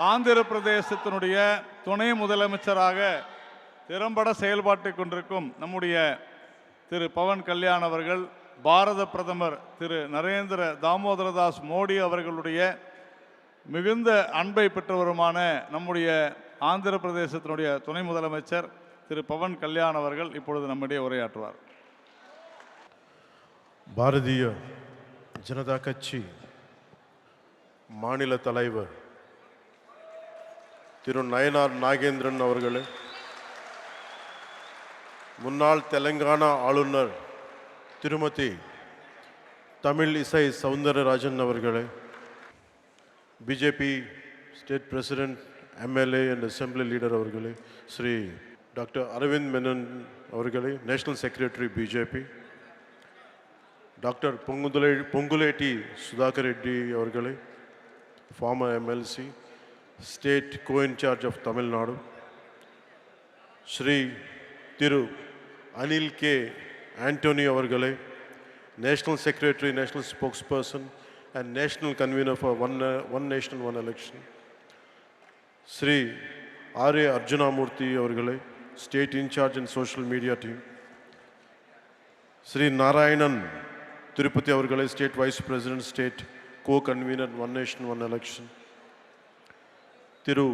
ஆந்திர பிரதேசத்தினுடைய துணை முதலமைச்சராக திறம்பட செயல்பாட்டை கொண்டிருக்கும் நம்முடைய திரு பவன் கல்யாண் அவர்கள் பாரத பிரதமர் திரு நரேந்திர தாமோதரதாஸ் மோடி அவர்களுடைய மிகுந்த அன்பை பெற்றவருமான நம்முடைய ஆந்திர பிரதேசத்தினுடைய துணை முதலமைச்சர் திரு பவன் கல்யாண் அவர்கள் இப்பொழுது நம்மிடையே உரையாற்றுவார். பாரதிய ஜனதா கட்சி மாநில தலைவர் திரு நயனார் நாகேந்திரன் அவர்களே, முன்னாள் தெலங்கானா ஆளுநர் திருமதி தமிழிசை சவுந்தரராஜன் அவர்களே, BJP state president, MLA and assembly leader அவர்களே, ஸ்ரீ டாக்டர் அரவிந்த் மேனன் அவர்களே, national secretary BJP, doctor Ponguleti Sudhakar Reddy அவர்களே, former MLC, state co-in-charge of Tamil Nadu, Shri Thiru Anil K Antony அவர்களே, national secretary, national spokesperson and national convener for one nation one election, Shri R A Arjunamurthy அவர்களே, state incharge in social media team, Shri Narayanan Tirupathi அவர்களே, state vice president, state co-convener one nation one election, Thiru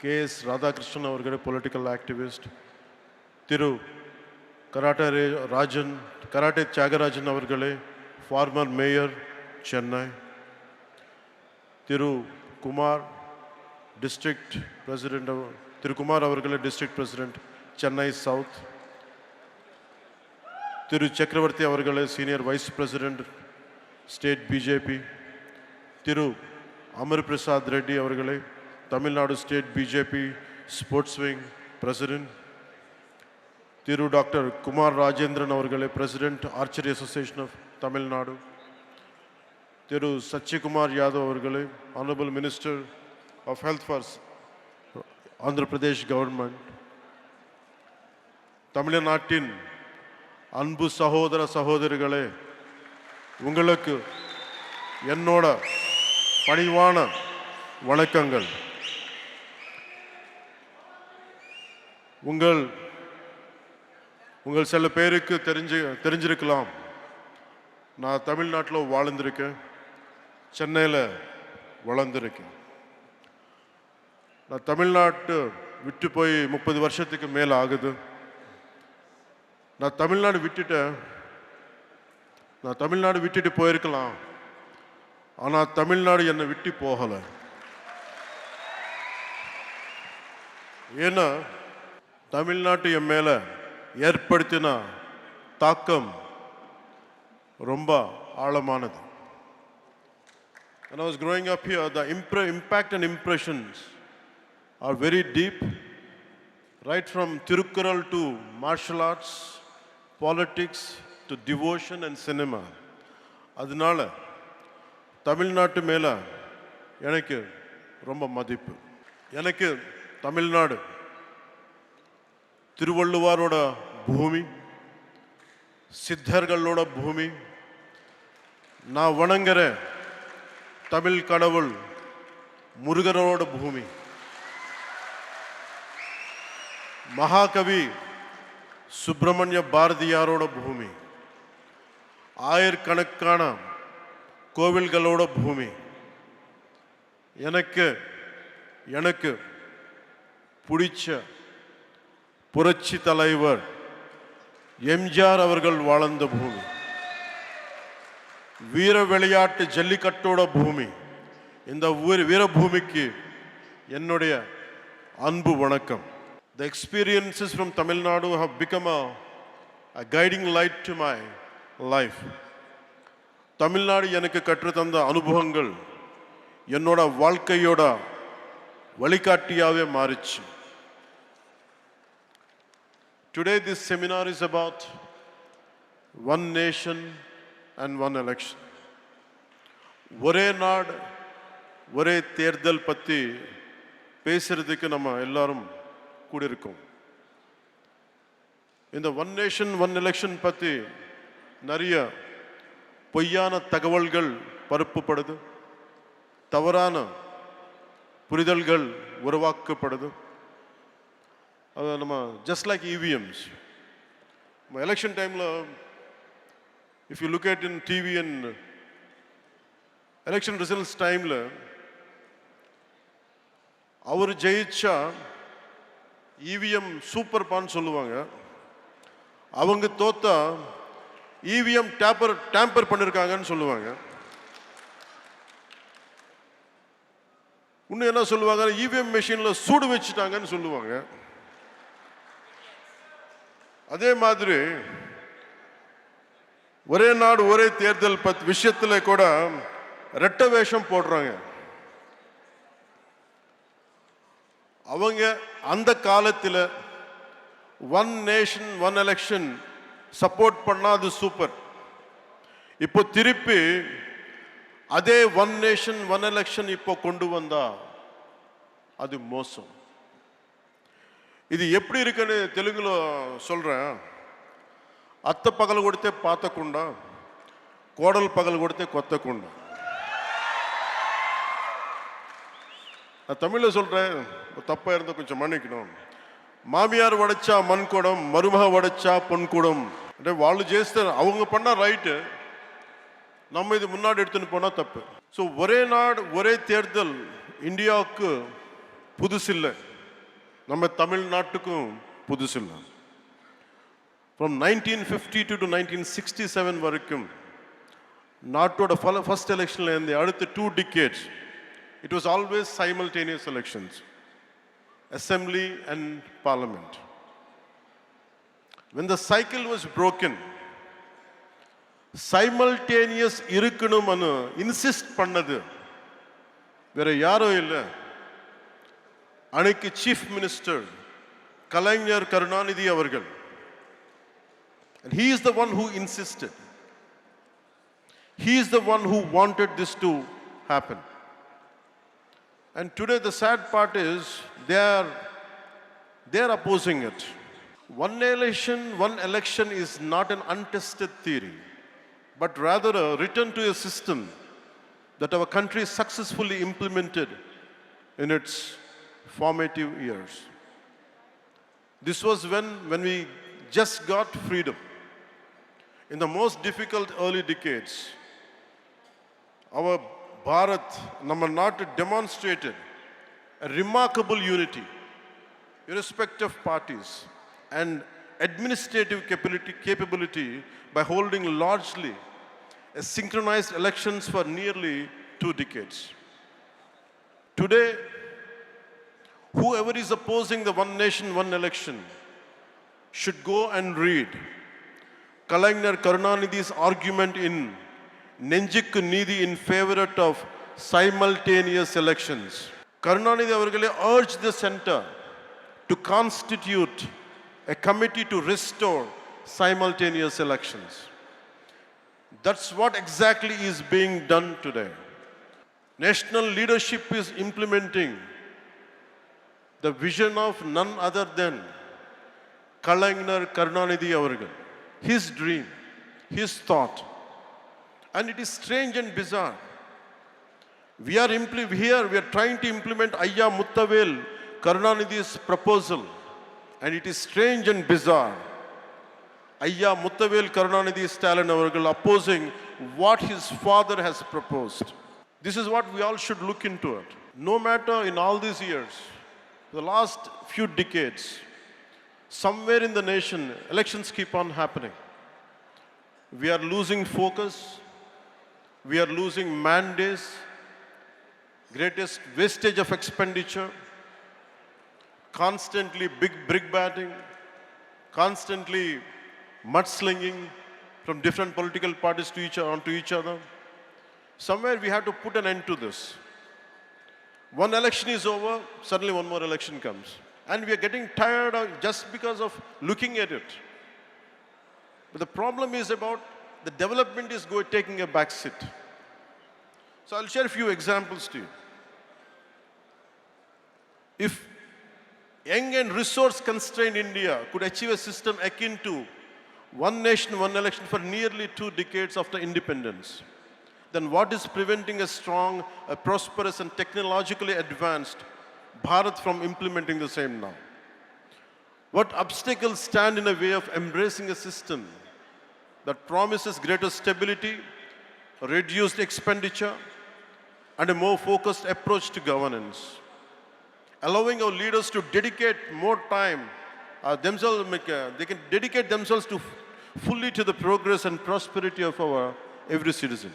K S Radhakrishnan அவர்களே, political activist, Thiru Karate Thiyagarajan அவர்களே, former mayor Chennai, Thiru Kumar district president, Thiru Kumar அவர்களே, district president Chennai south, Thiru Chakravarthy அவர்களே, senior vice president state BJP, Thiru Amar Prasad Reddy அவர்களே, Tamil Nadu state BJP sports wing president, Thiru doctor Kumar Rajendran அவர்களே, president archery association of Tamil Nadu, Thiru Sachikumar Yadav அவர்களே, honourable minister of health for Andhra Pradesh government, தமிழ்நாட்டின் அன்பு சகோதர சகோதரிகளே, உங்களுக்கு என்னோட பணிவான வணக்கங்கள். உங்கள் சில பேருக்கு தெரிஞ்சிருக்கலாம், நான் தமிழ்நாட்டில் வாழ்ந்திருக்கேன், சென்னையில் வளர்ந்துருக்கேன். நான் தமிழ்நாட்டு விட்டு போய் 30 வருஷத்துக்கு மேலே ஆகுது. நான் தமிழ்நாடு விட்டுட்டு போயிருக்கலாம், ஆனால் தமிழ்நாடு என்னை விட்டு போகலை. ஏன்னா தமிழ்நாட்டு என் மேலே ஏற்படுத்தின தாக்கம் ரொம்ப ஆழமானது. When I was growing up here, the impact and impressions are very deep, right from Tirukkural to martial arts, politics to devotion and cinema. அதனால தமிழ்நாட்டு மேலே எனக்கு ரொம்ப மதிப்பு. எனக்கு தமிழ்நாடு திருவள்ளுவரோட பூமி, சித்தர்களோட பூமி, நான் வணங்குற தமிழ் கடவுள் முருகனோட பூமி, மகாகவி சுப்பிரமணிய பாரதியாரோட பூமி, ஆயிரக்கணக்கான கோவில்களோட பூமி. எனக்கு பிடிச்ச புரட்சி தலைவர் எம்ஜிஆர் அவர்கள் வாழ்ந்த பூமி, வீர விளையாட்டு ஜல்லிக்கட்டோட பூமி. இந்த வீரபூமிக்கு என்னுடைய அன்பு வணக்கம். The experiences from Tamil Nadu have become a guiding light to my life. Tamil Nadu எனக்கு கற்றுத்தந்த அனுபவங்கள் என்னோட வாழ்க்கையோட வழிகாட்டியாவே மாறிச்சு. Today this seminar is about one nation and one election. ஒரே நாடு ஒரே தேர்தல் பற்றி பேசுறதுக்கு நம்ம எல்லாரும் கூடியிருக்கோம். இந்த ஒன் நேஷன் ஒன் எலெக்ஷன் பற்றி நிறைய பொய்யான தகவல்கள் பரப்பப்படுது, தவறான புரிதல்கள் உருவாக்கப்படுது. அது நம்ம just like EVMs. Election டைமில் if you look at in TV and election results டைமில் அவர் ஜெயிச்சா EVM சூப்பர் பான்னு சொல்லுவாங்க. அவங்க தோத்தா EVM டேம்பர் பண்ணியிருக்காங்கன்னு சொல்லுவாங்க. இன்னும் என்ன சொல்லுவாங்க, EVM மெஷினில் சூடு வச்சுட்டாங்கன்னு சொல்லுவாங்க. அதே மாதிரி ஒரே நாடு ஒரே தேர்தல் விஷயத்தில் கூட ரெட்ட வேஷம் போடுறாங்க. அவங்க அந்த காலத்தில் one nation one election support பண்ணா அது சூப்பர். இப்போ திருப்பி அதே ஒன் நேஷன் ஒன் எலெக்ஷன் இப்போ கொண்டு வந்தா அது மோசம். ఇది எப்படி இருக்குன்னு తెలుగులో சொல்றேன். అత్త పగలు కొడితే పాతకుండా, కోడలు పగలు కొడితే కొత్తకుండా. நான் தமிழில் சொல்கிறேன், தப்பாக இருந்தால் கொஞ்சம் மன்னிக்கணும். మామియార్ వడచ్చా మన్కూడం, మరుమహ వడచ్చా పొన్కూడం. అంటే వాళ్ళు చేస్తే அவங்க பண்ணால் ரைட்டு, நம்ம இது முன்னாடி எடுத்துன்னு போனால் தப்பு. ஸோ ஒரே நாடு ஒரே தேர்தல் இந்தியாவுக்கு புதுசில்லை, நம்ம தமிழ்நாட்டுக்கும் புதுசில்லை. ఫ్రమ్ 1952 to 1967 వరకు నాటోட ఫస్ట్ ఎలక్షన్లో ఏంది அடுத்த 2 decades it was always simultaneous elections, assembly and parliament. When the cycle was broken, simultaneous இருக்கணும்னு இன்சிஸ்ட் பண்ணது வேற யாரோ இல்லை, அன்னைக்கு சீஃப் மினிஸ்டர் கலைஞர் கருணாநிதி அவர்கள். And he is the one who insisted. He is the one who wanted this to happen. And today the sad part is they are opposing it. One election is not an untested theory, but rather a return to a system that our country successfully implemented in its formative years. This was when we just got freedom. In the most difficult early decades, our Bharat, nama natu demonstrated a remarkable unity, irrespective of parties, and administrative capability by holding largely a synchronized elections for nearly 2 decades. Today, whoever is opposing the one nation, one election should go and read Kalainar Karunanidhi's argument in Nenjikku Needhi in favor of simultaneous elections. Karunanidhi avargale urged the center to constitute a committee to restore simultaneous elections. That's what exactly is being done today. National leadership is implementing the vision of none other than Kalainar Karunanidhi avargal. His dream, his thought. And it is strange and bizarre. We are trying to implement Ayya Muttavel Karunanidhi's proposal. And it is strange and bizarre. Ayya Muttavel Karunanidhi Stalin avargal opposing what his father has proposed. This is what we all should look into it. No matter in all these years, the last few decades, somewhere in the nation, elections keep on happening. We are losing focus. We are losing mandates. Greatest wastage of expenditure. Constantly big brick batting. Constantly mudslinging from different political parties onto each other. Somewhere we have to put an end to this. One election is over, suddenly one more election comes. And we are getting tired of just because of looking at it. But the problem is about the development is taking a back seat. So I'll share a few examples to you. If young and resource-constrained India could achieve a system akin to one nation, one election for nearly 2 decades after independence, then what is preventing a strong, a prosperous and technologically advanced Bharat from implementing the same now? What obstacles stand in the way of embracing a system that promises greater stability, reduced expenditure, and a more focused approach to governance? Allowing our leaders to dedicate more time they can dedicate themselves fully to the progress and prosperity of our every citizen.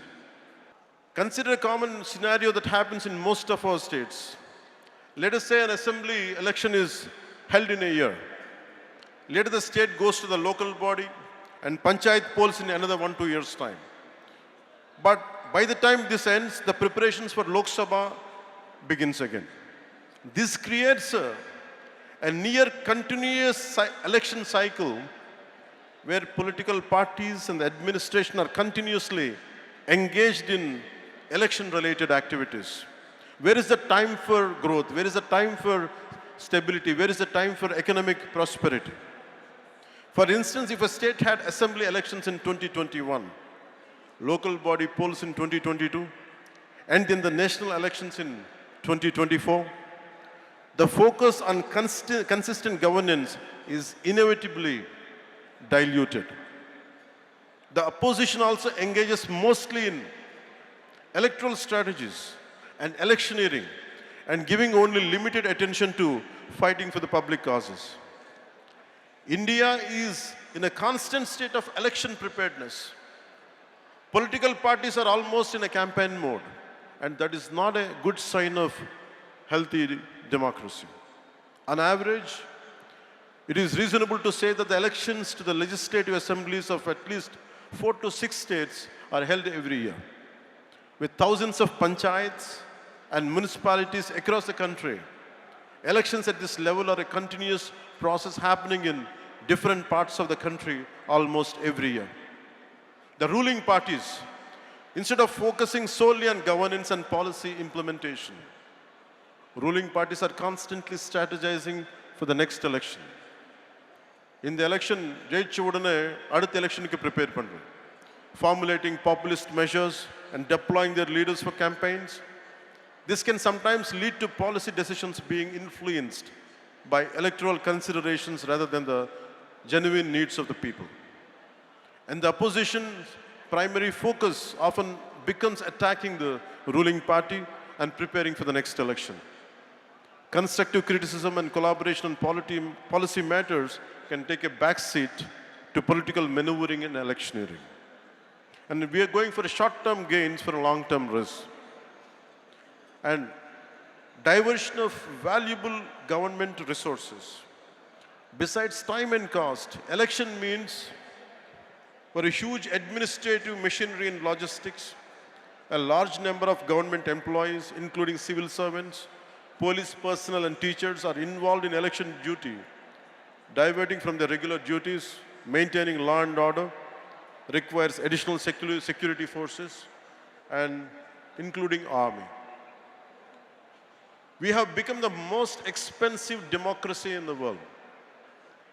Consider a common scenario that happens in most of our states. Let us say an assembly election is held in a year. Later the state goes to the local body and panchayat polls in another 1-2 years' time. But by the time this ends, the preparations for Lok Sabha begins again. This creates a near continuous election cycle where political parties and the administration are continuously engaged in election-related activities. Where is the time for growth? Where is the time for stability? Where is the time for economic prosperity? For instance, if a state had assembly elections in 2021, local body polls in 2022, and then the national elections in 2024, the focus on consistent governance is inevitably diluted. The opposition also engages mostly in electoral strategies and electioneering and giving only limited attention to fighting for the public causes. India is in a constant state of election preparedness. Political parties are almost in a campaign mode, and that is not a good sign of healthy democracy. On average, it is reasonable to say that the elections to the legislative assemblies of at least 4 to 6 states are held every year. With thousands of panchayats and municipalities across the country, elections at this level are a continuous process happening in different parts of the country almost every year. The ruling parties, instead of focusing solely on governance and policy implementation, ruling parties are constantly strategizing for the next election. In the election, ஜெயிச்ச உடனே அடுத்த எலெக்ஷனுக்கு prepare பண்றோம். Formulating populist measures and deploying their leaders for campaigns. This can sometimes lead to policy decisions being influenced by electoral considerations rather than the genuine needs of the people. And the opposition's primary focus often becomes attacking the ruling party and preparing for the next election. Constructive criticism and collaboration on policy matters can take a back seat to political maneuvering and electioneering. And we are going for short-term gains for a long-term risk. And diversion of valuable government resources. Besides time and cost, election means for a huge administrative machinery and logistics, a large number of government employees, including civil servants, police personnel and teachers are involved in election duty, diverting from their regular duties, maintaining law and order, requires additional security forces, and including army. We have become the most expensive democracy in the world.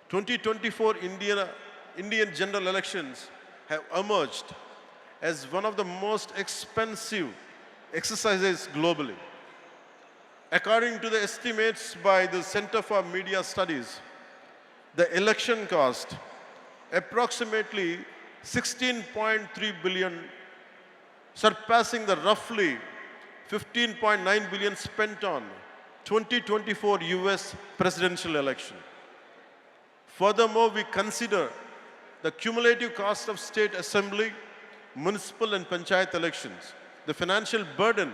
2024 Indian general elections have emerged as one of the most expensive exercises globally. According to the estimates by the Center for Media Studies, the election cost approximately 16.3 billion, surpassing the roughly 15.9 billion spent on 2024 US presidential election. Furthermore, we consider the cumulative cost of state assembly, municipal and panchayat elections. The financial burden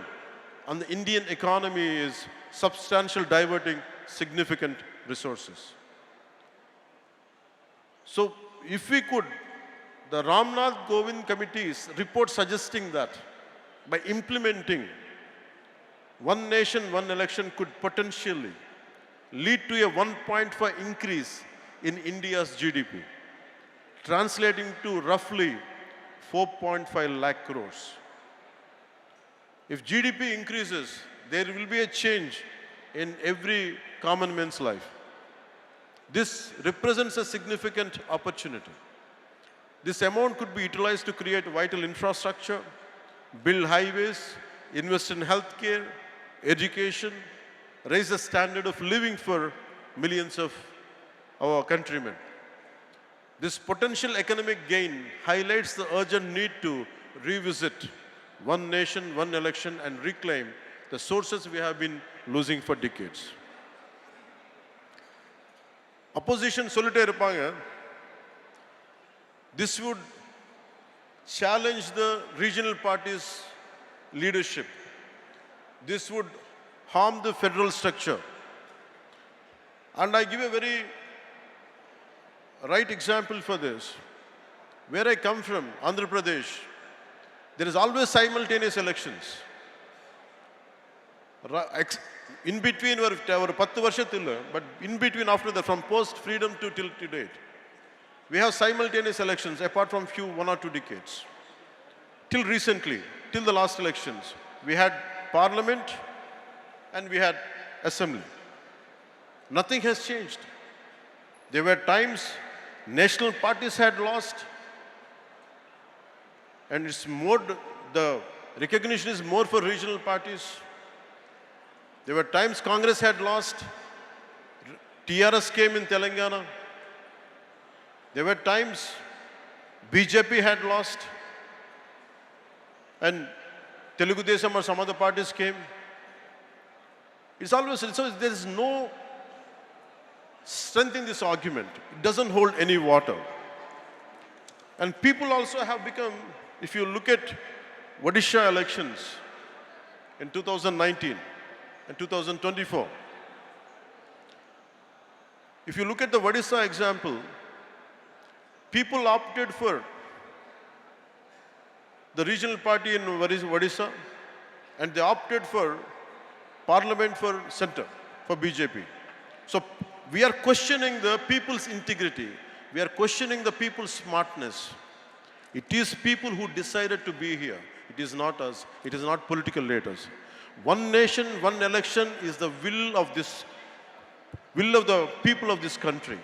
on the Indian economy is substantial, diverting significant resources. So, if we could, the Ramnath Kovind Committee's report suggesting that by implementing one nation, one election could potentially lead to a 1.5 increase in India's GDP, translating to roughly 4.5 lakh crores. If GDP increases, there will be a change in every common man's life. This represents a significant opportunity. This amount could be utilized to create vital infrastructure, build highways, invest in healthcare, education, raise the standard of living for millions of our countrymen. This potential economic gain highlights the urgent need to revisit one nation, one election and reclaim the sources we have been losing for decades. Opposition சொல்லிட்டே இருப்பாங்க. This would challenge the regional parties' leadership. This would harm the federal structure. And I give a very right example for this. Where I come from, Andhra Pradesh, there is always simultaneous elections. In between ஒரு 10 வருஷத்தில், but in between after that, from post freedom to till to date, we have simultaneous elections apart from few 1 or 2 decades. Till recently, till the last elections, we had parliament and we had assembly. Nothing has changed. There were times national parties had lost, and it's more, the recognition is more for regional parties. There were times Congress had lost, TRS came in Telangana. There were times BJP had lost, and Telugu Desam or some other parties came. It's always, so there is no strength in this argument. It doesn't hold any water. And people also have become, if you look at Odisha elections in 2019 and 2024, if you look at the Odisha example, people opted for the regional party in Odisha and they opted for parliament for center, for BJP. So we are questioning the people's integrity. We are questioning the people's smartness. It is people who decided to be here. It is not us. It is not political leaders. One nation, one election is the will of the people of this country.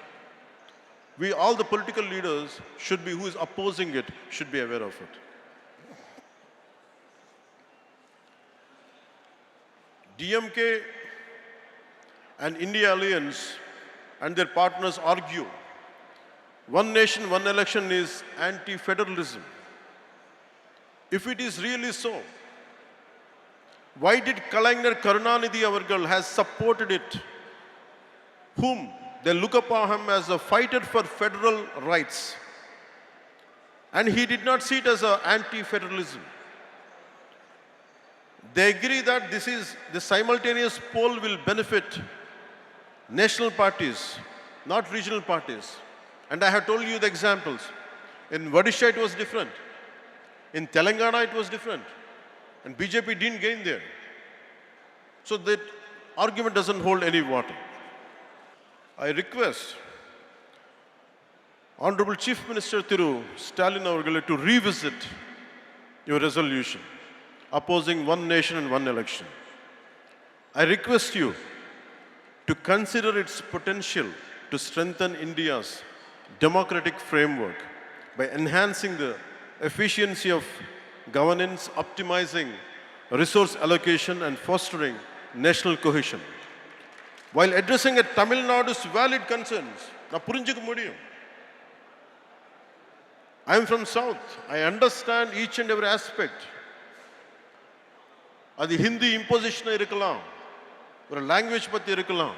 We, all the political leaders should be, who is opposing it, should be aware of it. DMK and India Alliance and their partners argue one nation, one election is anti-federalism. If it is really so, why did Kalaignar Karunanidhi avargal has supported it, whom they look upon him as a fighter for federal rights, and he did not see it as an anti-federalism? They agree that the simultaneous poll will benefit national parties, not regional parties. And I have told you the examples. In Odisha it was different. In Telangana it was different. And BJP didn't gain there. So that argument doesn't hold any water. I request Honorable Chief Minister Thiru Stalin avargale to revisit your resolution opposing one nation and one election. I request you to consider its potential to strengthen India's democratic framework by enhancing the efficiency of governance, optimizing resource allocation and fostering national cohesion. While addressing a Tamil Nadu's valid concerns, na purinjikka mudiyum. I am from South. I understand each and every aspect. அது Hindi imposition இருக்கலாம், ஒரு language பற்றி இருக்கலாம்,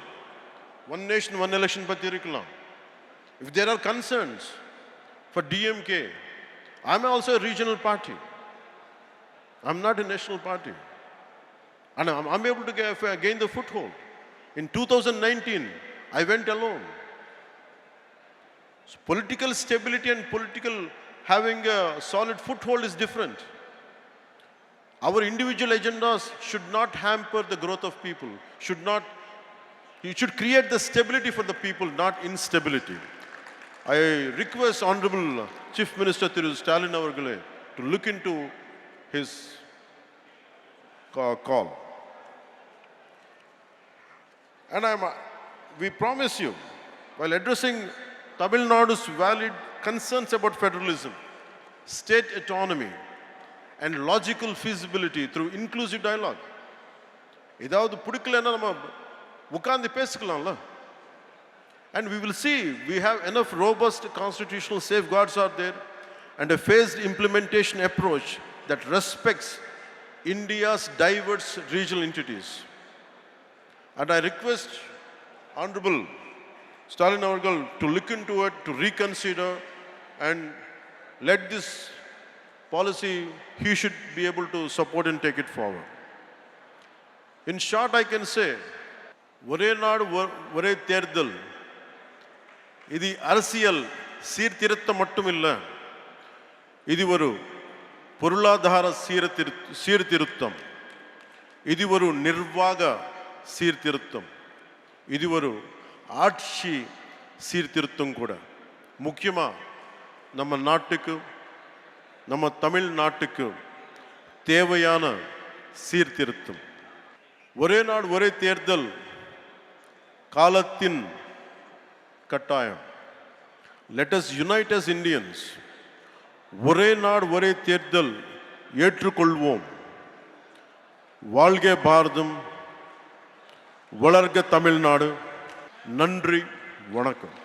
one nation one election பற்றி இருக்கலாம். If there are concerns for DMK, I'm also a regional party. I'm not a national party. And I'm able to gain the foothold. In 2019, I went alone. So political stability and having a solid foothold is different. Our individual agendas should not hamper the growth of people. You should create the stability for the people, not instability. I request Honorable Chief Minister Thiru Stalin avargale to look into his call. And we promise you, while addressing Tamil Nadu's valid concerns about federalism, state autonomy, and logical feasibility through inclusive dialogue. ஏதாவது பிடிக்கலன்னா நம்ம உட்கார்ந்து பேசிக்கலாம்ல. And we will see we have enough robust constitutional safeguards are there and a phased implementation approach that respects India's diverse regional entities. And I request Honorable Stalin Avargal to look into it, to reconsider and let this policy, he should be able to support and take it forward. In short, I can say, ஒரே நாடு ஒரே தேர்தல் இது அரசியல் சீர்திருத்தம் மட்டுமில்லை, இது ஒரு பொருளாதார சீர்திருத்தம், இது ஒரு நிர்வாக சீர்திருத்தம், இது ஒரு ஆட்சி சீர்திருத்தம் கூட. முக்கியமாக நம்ம நாட்டுக்கு, நம்ம தமிழ்நாட்டுக்கு தேவையான சீர்திருத்தம். ஒரே நாடு ஒரே தேர்தல் காலத்தின் கட்டாயம். Let us unite as Indians. ஒரே நாடு ஒரே தேர்தல் ஏற்றுக்கொள்வோம். வாழ்க பாரதம், வளர்க தமிழ்நாடு. நன்றி, வணக்கம்.